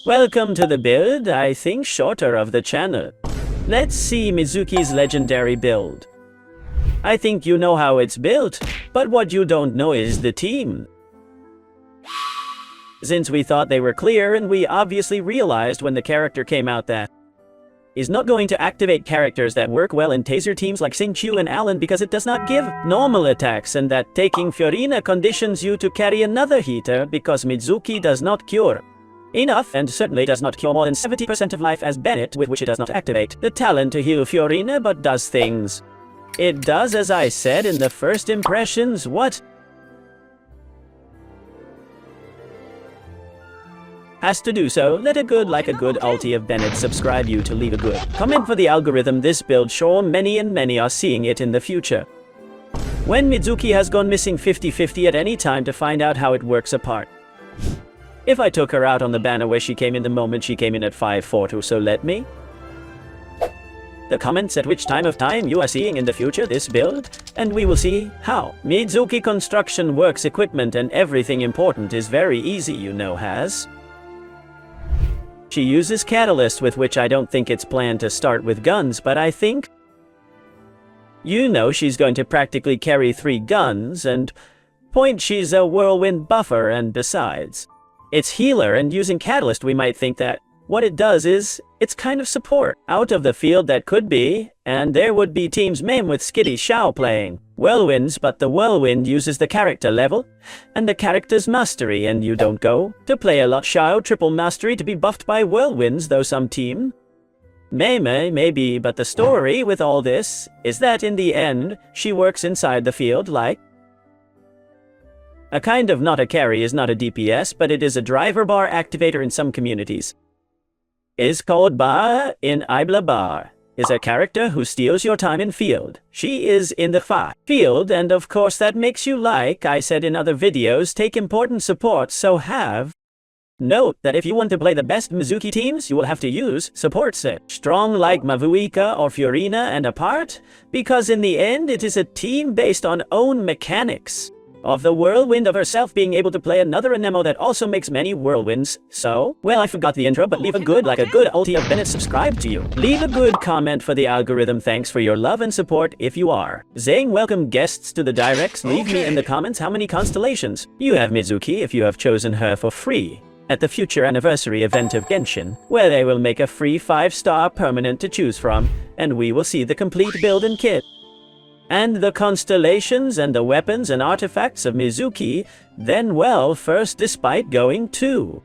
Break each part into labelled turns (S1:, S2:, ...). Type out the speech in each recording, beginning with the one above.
S1: Welcome to the build, I think shorter of the channel. Let's see Mizuki's legendary build. I think you know how it's built, but what you don't know is the team. Since we thought they were clear, and we obviously realized when the character came out that is not going to activate characters that work well in taser teams like Xingqiu and Alan because it does not give normal attacks, and that taking Fiorina conditions you to carry another heater because Mizuki does not cure enough, and certainly does not cure more than 70% of life as Bennett, with which it does not activate the talent to heal Fiorina, but does things. It does as I said in the first impressions. What has to do so? Let a good ulti of Bennett subscribe you to leave a good comment for the algorithm. This build, sure, many and many are seeing it in the future. When Mizuki has gone missing 50-50 at any time to find out how it works apart. If I took her out on the banner where she came in the moment she came in at 542, so let me. The comments at which time you are seeing in the future this build, and we will see how. Mizuki construction works, equipment and everything important is very easy, you know. She uses catalyst, with which I don't think it's planned to start with guns, but I think she's going to practically carry 3 guns, and she's a whirlwind buffer, and besides it's healer, and using catalyst we might think that what it does is it's kind of support out of the field. That could be, and there would be teams meme with Skitty Xiao playing whirlwinds, but the whirlwind uses the character level and the character's mastery, and you don't go to play a lot Xiao triple mastery to be buffed by whirlwinds, though some team maybe, but the story with all this is that in the end she works inside the field like a kind of, not a carry, is not a DPS, but it is a driver bar activator in some communities. Is called Bar in Ibla. Bar is a character who steals your time in field. She is in the field, and of course that makes you, like I said in other videos, take important support, so have note that if you want to play the best Mizuki teams, you will have to use support set strong like Mavuika or Fiorina and apart, because in the end it is a team based on own mechanics of the whirlwind of herself being able to play another Anemo that also makes many whirlwinds. So, well, I forgot the intro, but leave a good ulti of Bennett subscribe to you. Leave a good comment for the algorithm. Thanks for your love and support if you are. Zang, welcome guests to the directs. Leave me in the comments how many constellations you have Mizuki if you have chosen her for free at the future anniversary event of Genshin, where they will make a free 5-star permanent to choose from, and we will see the complete build and kit and the constellations and the weapons and artifacts of Mizuki. Then, well, first, despite going to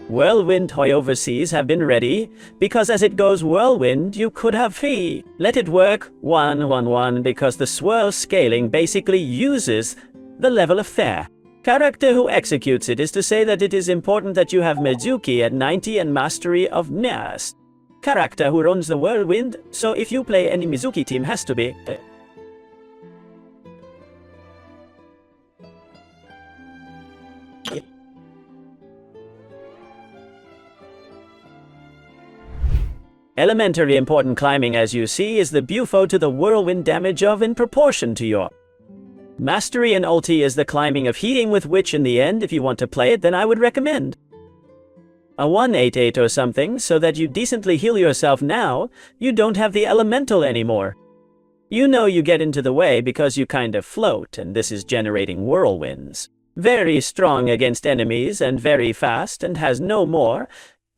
S1: Whirlwind, Hoi overseas have been ready, because as it goes Whirlwind, you could have free. Let it work 1-1-1, because the swirl scaling basically uses the level of their character who executes it. Is to say that it is important that you have Mizuki at 90 and mastery of Nast character who runs the whirlwind, so if you play any Mizuki team has to be elementary important. Climbing, as you see, is the bufo to the whirlwind damage of in proportion to your mastery, and ulti is the climbing of heating, with which in the end if you want to play it then I would recommend a 188 or something, so that you decently heal yourself. Now you don't have the elemental anymore. You get into the way because you kind of float, and this is generating whirlwinds. Very strong against enemies and very fast, and has no more.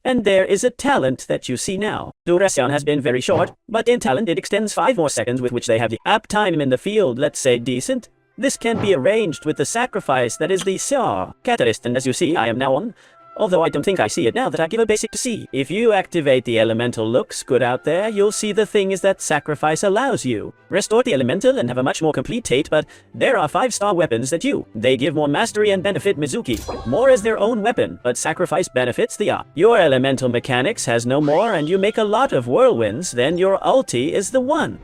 S1: And there is a talent that you see now. Duration has been very short, but in talent it extends 5 more seconds, with which they have the uptime in the field, let's say decent. This can be arranged with the sacrifice that is the Xiao catalyst, and as you see I am now on, although I don't think I see it now that I give a basic to see. If you activate the elemental, looks good out there, you'll see the thing is that sacrifice allows you restore the elemental and have a much more complete tate, but there are 5-star weapons that they give more mastery and benefit Mizuki more as their own weapon, but sacrifice benefits the your elemental mechanics has no more, and you make a lot of whirlwinds. Then your ulti is the one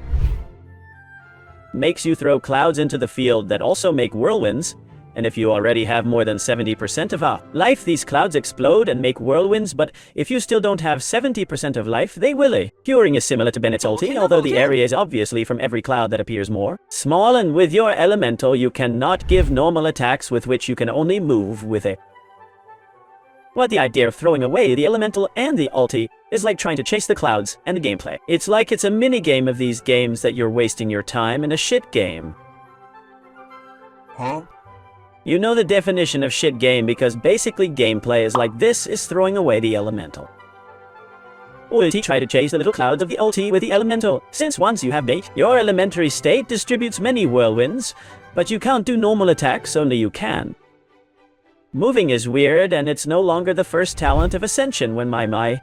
S1: makes you throw clouds into the field that also make whirlwinds. And if you already have more than 70% of life, these clouds explode and make whirlwinds, but if you still don't have 70% of life, they will. Curing is similar to Bennett's ulti, although the area is obviously from every cloud that appears more small, and with your elemental you cannot give normal attacks with which you can only move with it. What the idea of throwing away the elemental and the ulti is like trying to chase the clouds and the gameplay. It's like it's a mini-game of these games that you're wasting your time in a shit game.
S2: Huh?
S1: You know the definition of shit game because basically gameplay is like this is throwing away the elemental. Ulti try to chase the little clouds of the ulti with the elemental, since once you have bait, your elementary state distributes many whirlwinds, but you can't do normal attacks, only you can. Moving is weird, and it's no longer the first talent of Ascension when MIZUKI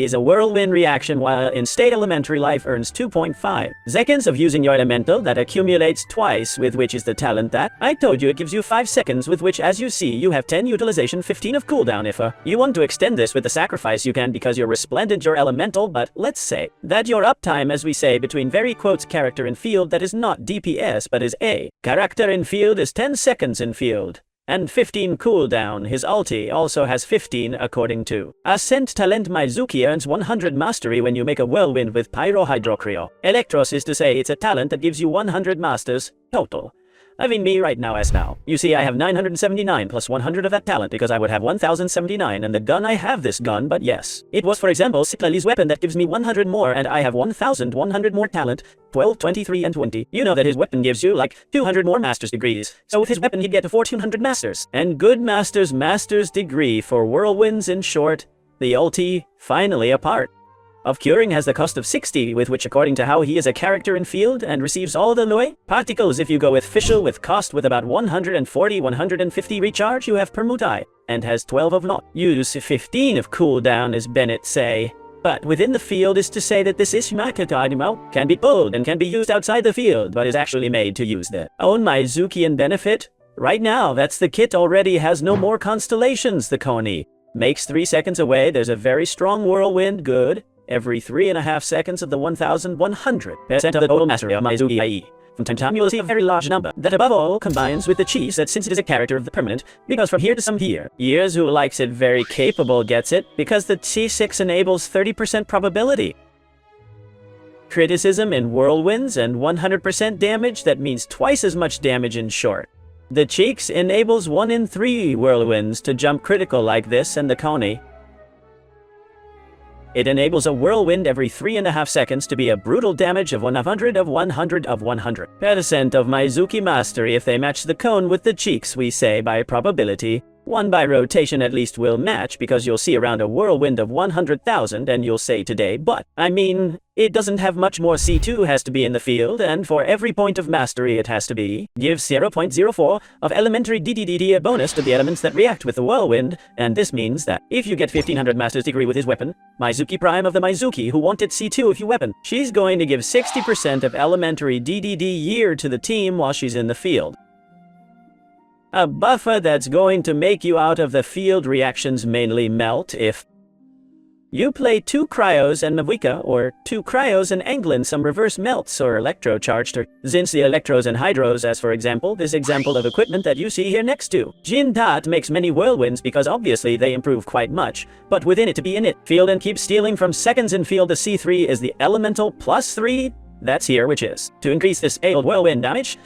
S1: is a whirlwind reaction while in state elementary life earns 2.5 seconds of using your elemental that accumulates twice, with which is the talent that I told you it gives you 5 seconds, with which as you see you have 10 utilization, 15 of cooldown. If you want to extend this with the sacrifice you can because you're resplendent your elemental, but let's say that your uptime, as we say between very quotes character in field that is not DPS but is a character in field, is 10 seconds in field. And 15 cooldown. His ulti also has 15 according to Ascent talent. MIZUKI earns 100 mastery when you make a whirlwind with Pyrohydrocryo. Electros is to say it's a talent that gives you 100 masters total. I mean me right now as now. You see I have 979 plus 100 of that talent because I would have 1079 and the gun I have this gun, but yes. It was for example Citlali's weapon that gives me 100 more and I have 1100 more talent, 12, 23 and 20. You know that his weapon gives you like 200 more master's degrees. So with his weapon he'd get to 1400 masters. And good master's degree for whirlwinds. In short, the ulti finally a part of curing has the cost of 60, with which according to how he is a character in field and receives all the Loi particles. If you go with Fischl with cost with about 140-150 recharge you have Permutai, and has 12 of not. Use 15 of cooldown as Bennett say. But within the field is to say that this Ishmakata can be pulled and can be used outside the field, but is actually made to use the own MIZUKI and benefit. Right now that's the kit already has no more constellations. The Koni makes 3 seconds away. There's a very strong whirlwind good. Every 3.5 seconds of the 1100% of the total mastery of MIZUKI, i.e. from time to time you will see a very large number that above all combines with the Chiefs, that since it is a character of the permanent, because from here to some here. Years who likes it very capable gets it, because the T6 enables 30% probability. Criticism in whirlwinds and 100% damage, that means twice as much damage in short. The Cheeks enables 1 in 3 whirlwinds to jump critical like this, and the Koni it enables a whirlwind every 3.5 seconds to be a brutal damage of 100 of 100 of 100% of MIZUKI mastery. If they match the cone with the Cheeks, we say by probability. 1 by rotation at least will match, because you'll see around a whirlwind of 100,000 and you'll say today, but I mean, it doesn't have much more. C2 has to be in the field, and for every point of mastery it has to be. Give 0.04 of elementary DDDD a bonus to the elements that react with the whirlwind, and this means that if you get 1500 master's degree with his weapon, MIZUKI Prime of the MIZUKI who wanted C2 if you weapon, she's going to give 60% of elementary DDD year to the team while she's in the field. A buffer that's going to make you out of the field reactions mainly melt if you play 2 cryos and Mavuika, or 2 cryos and Anglin some reverse melts or electro-charged, or since the electros and hydros, as for example this example of equipment that you see here next to. Jintat makes many whirlwinds because obviously they improve quite much, but within it to be in it field and keep stealing from seconds in field. The C3 is the elemental plus 3, that's here, which is to increase this ailed whirlwind damage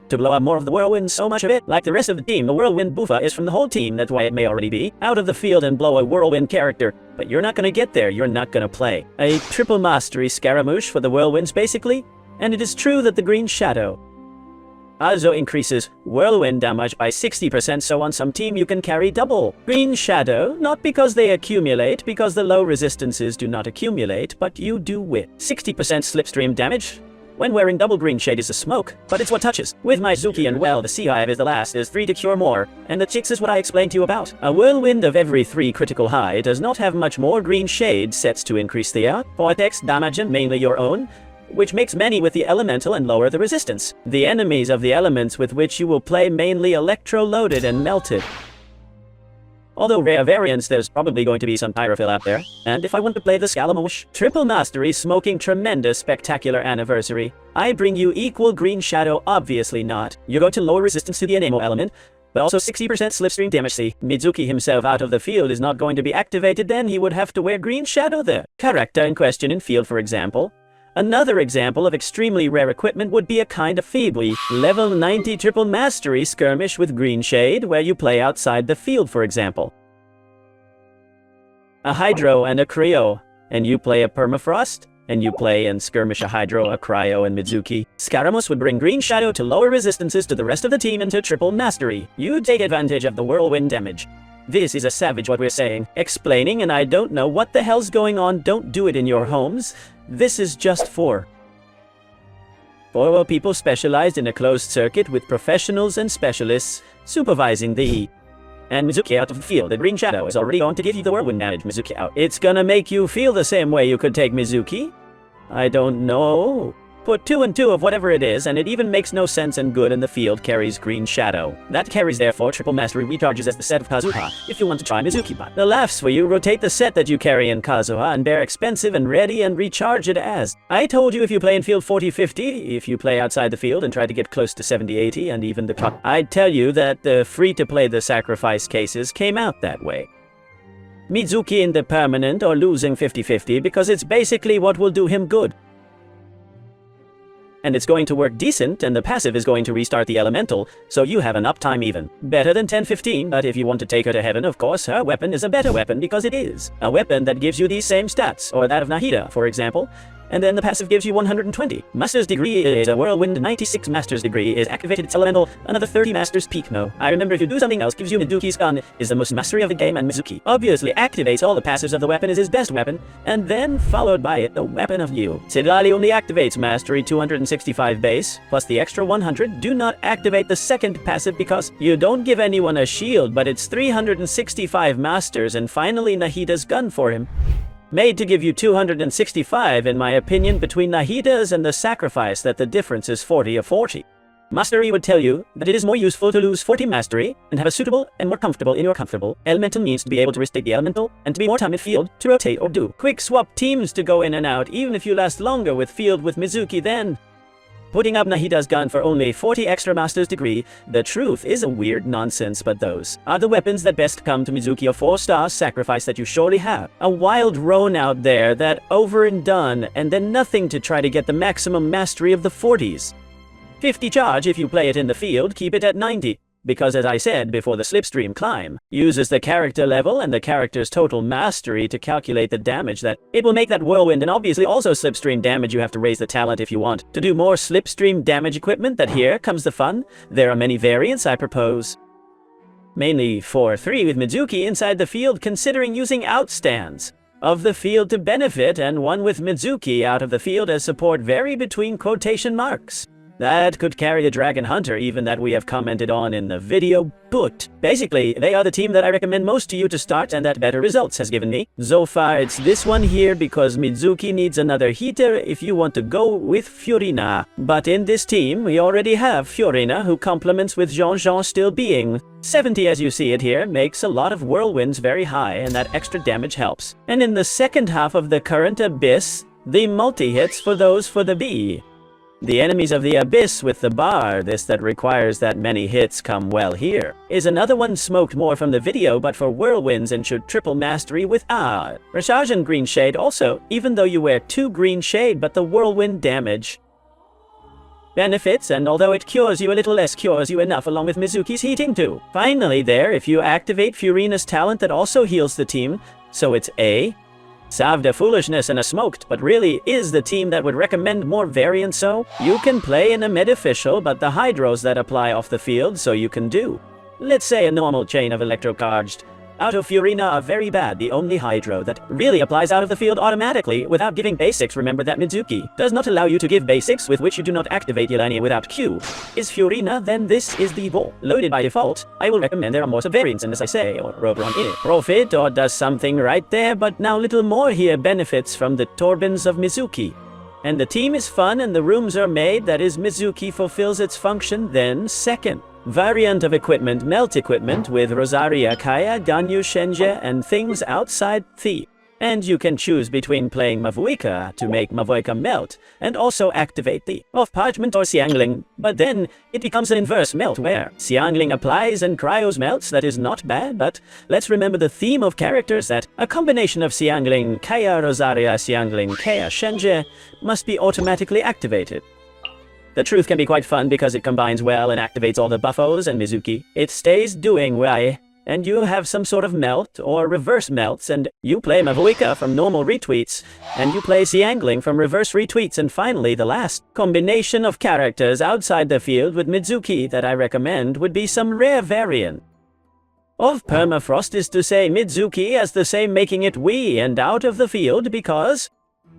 S1: to blow up more of the whirlwind, so much of it. Like the rest of the team, the whirlwind buffer is from the whole team, that's why it may already be out of the field and blow a whirlwind character. But you're not gonna get there, you're not gonna play a triple mastery scaramouche for the whirlwinds basically. And it is true that the green shadow also increases whirlwind damage by 60%, so on some team you can carry double green shadow, not because they accumulate, because the low resistances do not accumulate, but you do with 60% slipstream damage when wearing double green shade is a smoke, but it's what touches. With MIZUKI and well, the Sea Hive is the last, is 3 to cure more, and the Chicks is what I explained to you about. A whirlwind of every 3 critical high does not have much more green shade sets to increase the vortex damage, and mainly your own, which makes many with the elemental and lower the resistance. The enemies of the elements with which you will play mainly electro-loaded and melted. Although rare variants, there's probably going to be some Pyrophil out there. And if I want to play the Scaramouche, triple mastery smoking tremendous spectacular anniversary, I bring you equal green shadow, obviously not. You go to lower resistance to the enamo element, but also 60% slipstream damage. See, MIZUKI himself out of the field is not going to be activated, then he would have to wear green shadow. The character in question in field, for example, Another example of extremely rare equipment would be a kind of feebly level 90 triple mastery skirmish with green shade, where you play outside the field, for example. A Hydro and a Cryo, and you play a Permafrost, and you play and skirmish a Hydro, a Cryo, and Mizuki. Scaramouche would bring Green Shadow to lower resistances to the rest of the team into triple mastery. You take advantage of the whirlwind damage. This is a savage what we're saying. Explaining, and I don't know what the hell's going on. Don't do it in your homes. This is just for people specialized in a closed circuit with professionals and specialists supervising the and Mizuki out of the field. The Green Shadow is already going to give you the whirlwind damage. Mizuki out. It's gonna make you feel the same way you could take Mizuki. I don't know. Put 2 and 2 of whatever it is, and it even makes no sense, and good in the field carries Green Shadow. That carries therefore triple mastery recharges as the set of Kazuha, if you want to try Mizuki. But the laughs for you, rotate the set that you carry in Kazuha and bear expensive and ready and recharge it as. I told you if you play in field 40-50, if you play outside the field and try to get close to 70-80 and even the top, I'd tell you that the free-to-play the sacrifice cases came out that way. Mizuki in the permanent or losing 50-50 because it's basically what will do him good. And it's going to work decent, and the passive is going to restart the elemental, so you have an uptime even. Better than 10-15, but if you want to take her to heaven, of course, her weapon is a better weapon because it is. A weapon that gives you these same stats, or that of Nahida, for example. And then the passive gives you 120. Master's Degree is a whirlwind 96 Master's Degree is activated its elemental, another 30 Master's Peak. No, I remember if you do something else gives you Mizuki's gun, is the most mastery of the game, and Mizuki obviously activates all the passives of the weapon is his best weapon, and then followed by it the weapon of you. Sidlali only activates Mastery 265 base, plus the extra 100. Do not activate the second passive because you don't give anyone a shield, but it's 365 Masters, and finally Nahida's gun for him. Made to give you 265, in my opinion, between Nahida's and the sacrifice that the difference is 40 or 40. Mastery would tell you that it is more useful to lose 40 mastery and have a suitable and more comfortable in your comfortable elemental means to be able to restate the elemental and to be more time in field to rotate or do quick swap teams to go in and out, even if you last longer with field with Mizuki then. Putting up Nahida's gun for only 40 extra Master's Degree, the truth is a weird nonsense, but those are the weapons that best come to Mizuki, a 4-star sacrifice that you surely have. A wild roan out there that over and done, and then nothing to try to get the maximum mastery of the 40s. 50 charge if you play it in the field, keep it at 90. Because as I said before, the slipstream climb uses the character level and the character's total mastery to calculate the damage that it will make that whirlwind, and obviously also slipstream damage. You have to raise the talent if you want to do more slipstream damage equipment. That here comes the fun. There are many variants I propose. Mainly 4-3 with Mizuki inside the field, considering using outstands of the field to benefit, and 1 with Mizuki out of the field as support vary between quotation marks. That could carry a Dragon Hunter, even that we have commented on in the video, but basically, they are the team that I recommend most to you to start and that better results has given me. So far, it's this one here because Mizuki needs another heater if you want to go with Fiorina. But in this team, we already have Fiorina, who complements with Jean-Jean still being 70 as you see it here, makes a lot of whirlwinds very high, and that extra damage helps. And in the second half of the current Abyss, the multi-hits for those for the B. The enemies of the Abyss with the bar, this that requires that many hits come well here, is another one smoked more from the video, but for whirlwinds and should triple mastery with Recharge and Green Shade also, even though you wear 2 Green Shade, but the whirlwind damage benefits, and although it cures you a little less, cures you enough along with Mizuki's heating too. Finally there, if you activate Fiorina's talent that also heals the team, so it's a Saved a foolishness and a smoked, but really is the team that would recommend more variants. So you can play in a mid-official, but the hydros that apply off the field, so you can do, let's say, a normal chain of electrocharged. Out of Fiorina are very bad. The only hydro that really applies out of the field automatically without giving basics, remember that Mizuki does not allow you to give basics with which you do not activate Yelania without Q, is Fiorina, then this is the ball. Loaded by default, I will recommend there are more subvariants, and as I say, or Robron in it. Profit or does something right there, but now little more here benefits from the turbines of Mizuki. And the team is fun and the rooms are made, that is Mizuki fulfills its function. Then second variant of equipment, melt equipment with Rosaria Kaya, Ganyu Shenja, and things outside the And you can choose between playing Mavuika to make Mavuika melt, and also activate the of Parchment or Xiangling, but then it becomes an inverse melt where Xiangling applies and Cryos melts. That is not bad, but let's remember the theme of characters that a combination of Xiangling, Kaya Rosaria, Xiangling, Kaya Shenje must be automatically activated. The truth can be quite fun because it combines well and activates all the buffos and Mizuki. It stays doing well, and you have some sort of melt or reverse melts, and you play Mavuika from normal retweets, and you play Xiangling from reverse retweets, and finally the last combination of characters outside the field with Mizuki that I recommend would be some rare variant of Permafrost, is to say Mizuki as the same making it Wii and out of the field, because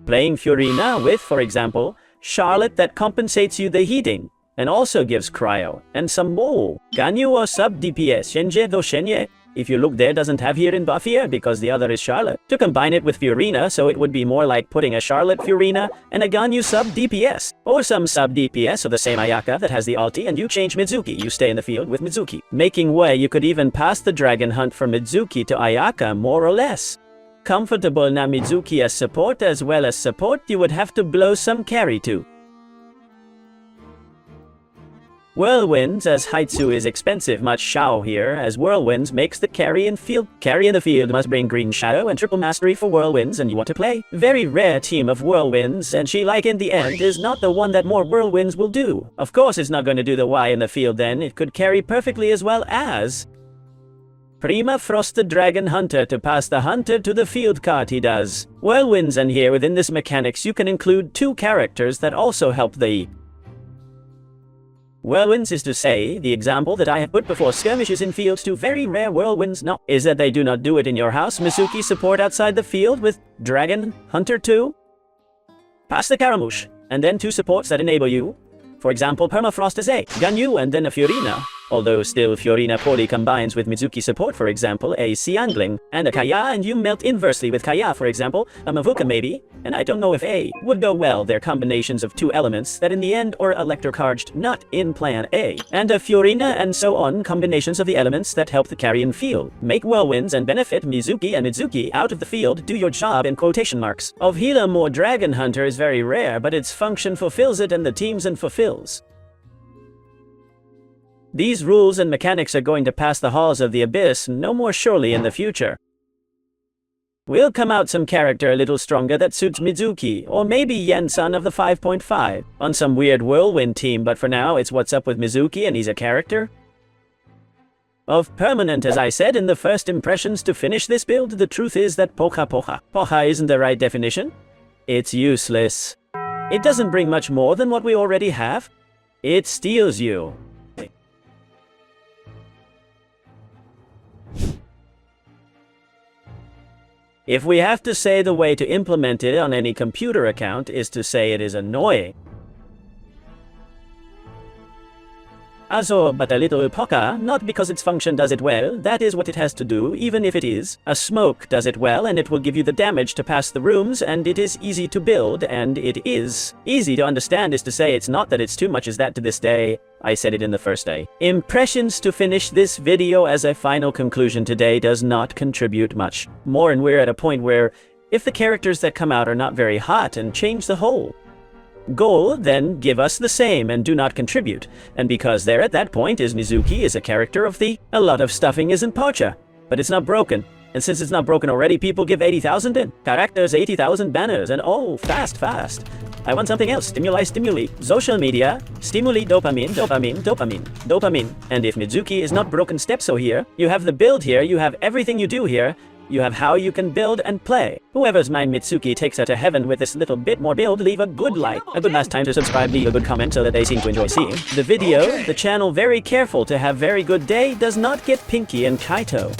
S1: playing Fiorina with, for example, Charlotte that compensates you the heating, and also gives cryo, and some more. Ganyu or sub DPS Shenje do Shenye, if you look there, doesn't have here in buff here because the other is Charlotte. To combine it with Fiorina, so it would be more like putting a Charlotte Fiorina and a Ganyu sub DPS. Or some sub DPS or the same Ayaka that has the ulti, and you change Mizuki, you stay in the field with Mizuki. Making way, you could even pass the Dragon Hunt from Mizuki to Ayaka more or less. Comfortable na Mizuki as support, as well as support you would have to blow some carry to. Whirlwinds, as Haitsu is expensive, much Shao here, as Whirlwinds makes the carry in field. Carry in the field must bring Green Shadow and triple mastery for Whirlwinds, and you want to play very rare team of Whirlwinds, and she, like in the end, is not the one that more Whirlwinds will do. Of course it's not going to do the Y in the field then, it could carry perfectly as well as Prima Frosted Dragon Hunter to pass the hunter to the field card he does. Whirlwinds, and here within this mechanics you can include two characters that also help the Whirlwinds, is to say, the example that I have put before skirmishes in fields to very rare Whirlwinds no, is that they do not do it in your house. Mizuki support outside the field with Dragon Hunter 2. Pass the Karamush, and then two supports that enable you. For example, Permafrost as a Ganyu and then a Fiorina. Although still Fiorina poorly combines with Mizuki support, for example, a Xiangling and a Kaya, and you melt inversely with Kaya, for example, a Mavuka maybe, and I don't know if A would go well. They're combinations of two elements that in the end are electrocharged, not in plan A. And a Fiorina and so on, combinations of the elements that help the carry in field. Make Whirlwinds and benefit Mizuki and Mizuki out of the field, do your job in quotation marks. Of Healer more Dragon Hunter is very rare, but its function fulfills it and the teams and fulfills. These rules and mechanics are going to pass the halls of the abyss no more surely in the future. Will come out some character a little stronger that suits Mizuki, or maybe Yen-san of the 5.5, on some weird whirlwind team, but for now it's what's up with Mizuki and he's a character of permanent, as I said in the first impressions to finish this build. The truth is that Poha isn't the right definition. It's useless. It doesn't bring much more than what we already have. It steals you. If we have to say the way to implement it on any computer account is to say it is annoying. But a little Poka, not because its function does it well, that is what it has to do, even if it is. A smoke does it well, and it will give you the damage to pass the rooms, and it is easy to build, and it is easy to understand, is to say it's not that it's too much as that to this day. I said it in the first day. Impressions to finish this video as a final conclusion today does not contribute much more, and we're at a point where if the characters that come out are not very hot and change the whole goal, then give us the same and do not contribute. And because there at that point is Mizuki is a character of the a lot of stuffing isn't Pocha, but it's not broken. And since it's not broken already, people give 80,000 in. Characters 80,000 banners, and oh, fast. I want something else. Stimuli. Social media. Stimuli dopamine. And if Mizuki is not broken step, so here, you have the build here, you have everything you do here. You have how you can build and play. Whoever's mind Mitsuki takes her to heaven with this little bit more build, leave a good like, a good last time to subscribe, leave a good comment so that they seem to enjoy seeing the video. The channel very careful to have very good day does not get Pinky and Kaito.